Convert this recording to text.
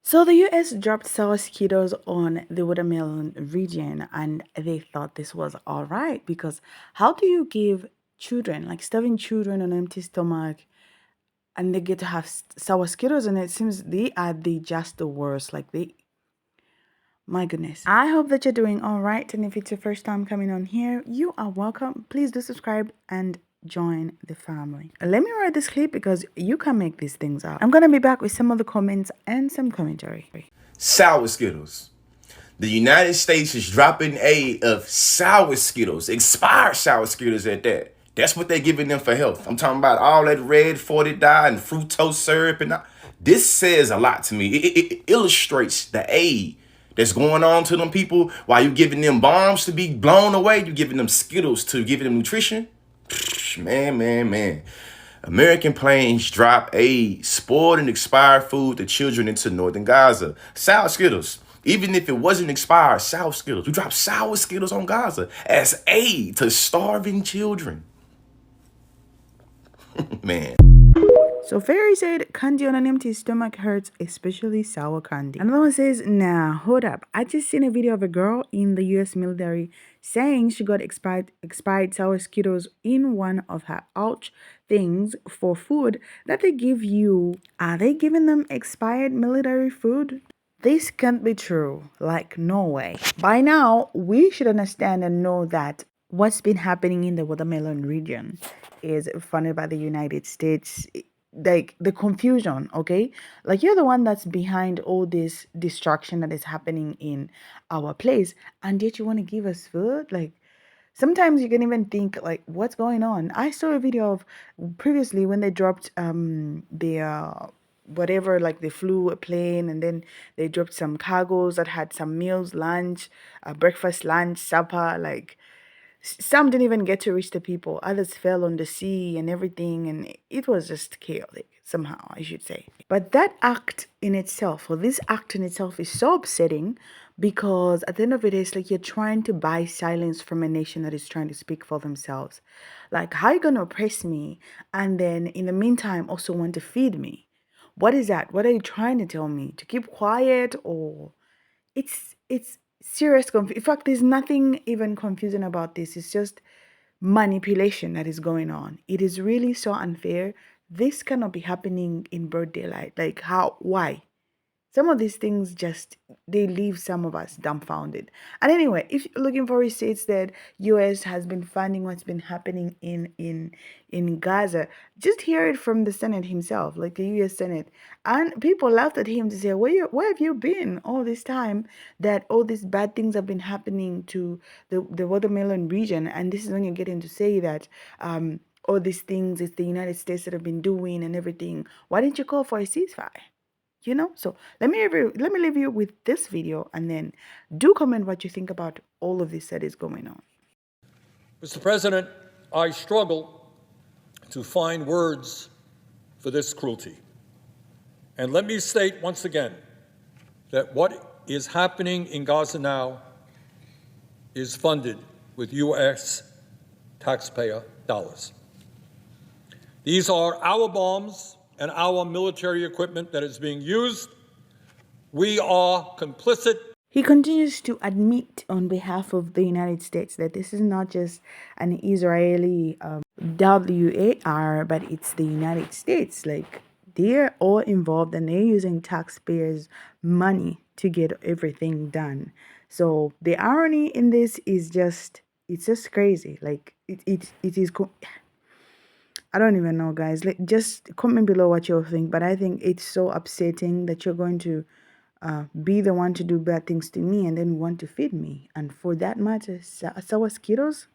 So the US dropped sour Skittles on the watermelon region and they thought this was all right because how do you give children, like starving children on empty stomach and they get to have sour Skittles and it seems they are the just the worst. Like they my goodness. I hope that you're doing all right. And if it's your first time coming on here, you are welcome. Please do subscribe and join the family. Let me write this clip because you can make these things up. I'm going to be back with some of the comments and some commentary. Sour Skittles. The United States is dropping aid of sour Skittles, expired sour Skittles at that. That's what they're giving them for health. I'm talking about all that red 40 dye and fructose syrup and all. This says a lot to me. It illustrates the aid that's going on to them people while you giving them bombs to be blown away. You giving them Skittles to giving them nutrition. Man. American planes drop aid, spoiled and expired food to children into northern Gaza. Sour Skittles. Even if it wasn't expired, sour Skittles. We drop sour Skittles on Gaza as aid to starving children. Man. So Fairy said candy on an empty stomach hurts, especially sour candy. Another one says, nah, hold up. I just seen a video of a girl in the US military saying she got expired sour Skittles in one of her ouch things for food that they give you. Are they giving them expired military food? This can't be true. Like, no way. By now, we should understand and know that what's been happening in the watermelon region is funded by the United States. Like the confusion, okay? Like you're the one that's behind all this destruction that is happening in our place, and yet you want to give us food? Like sometimes you can even think like what's going on. I saw a video of previously when they dropped their whatever, like they flew a plane and then they dropped some cargoes that had some meals, lunch, breakfast, lunch, supper, like some didn't even get to reach the people. Others fell on the sea and everything, and it was just chaotic, somehow, I should say. But that act in itself, or this act in itself, is so upsetting because at the end of it, it's like you're trying to buy silence from a nation that is trying to speak for themselves. Like, how are you going to oppress me and then in the meantime also want to feed me? What is that? What are you trying to tell me? To keep quiet? Or it's serious in fact, there's nothing even confusing about this. It's just manipulation that is going on. It is really so unfair. This cannot be happening in broad daylight. Like how? Why? Some of these things just they leave some of us dumbfounded. And anyway, if you're looking for receipts that US has been funding what's been happening in Gaza, just hear it from the Senate himself, like the US Senate. And people laughed at him to say, where have you been all this time that all these bad things have been happening to the watermelon region? And this is when you're getting to say that all these things it's the United States that have been doing and everything. Why didn't you call for a ceasefire? So let me leave you with this video and then do comment what you think about all of this that is going on. Mr. President, I struggle to find words for this cruelty. And let me state once again that what is happening in Gaza now is funded with U.S. taxpayer dollars. These are our bombs and our military equipment that is being used. We are complicit. He continues to admit on behalf of the United States that this is not just an Israeli WAR, but it's the United States. Like they're all involved and they're using taxpayers' money to get everything done. So the irony in this is it's just crazy. Like it is. I don't even know, guys. Like, just comment below what you think. But I think it's so upsetting that you're going to be the one to do bad things to me and then want to feed me. And for that matter, sour Skittles.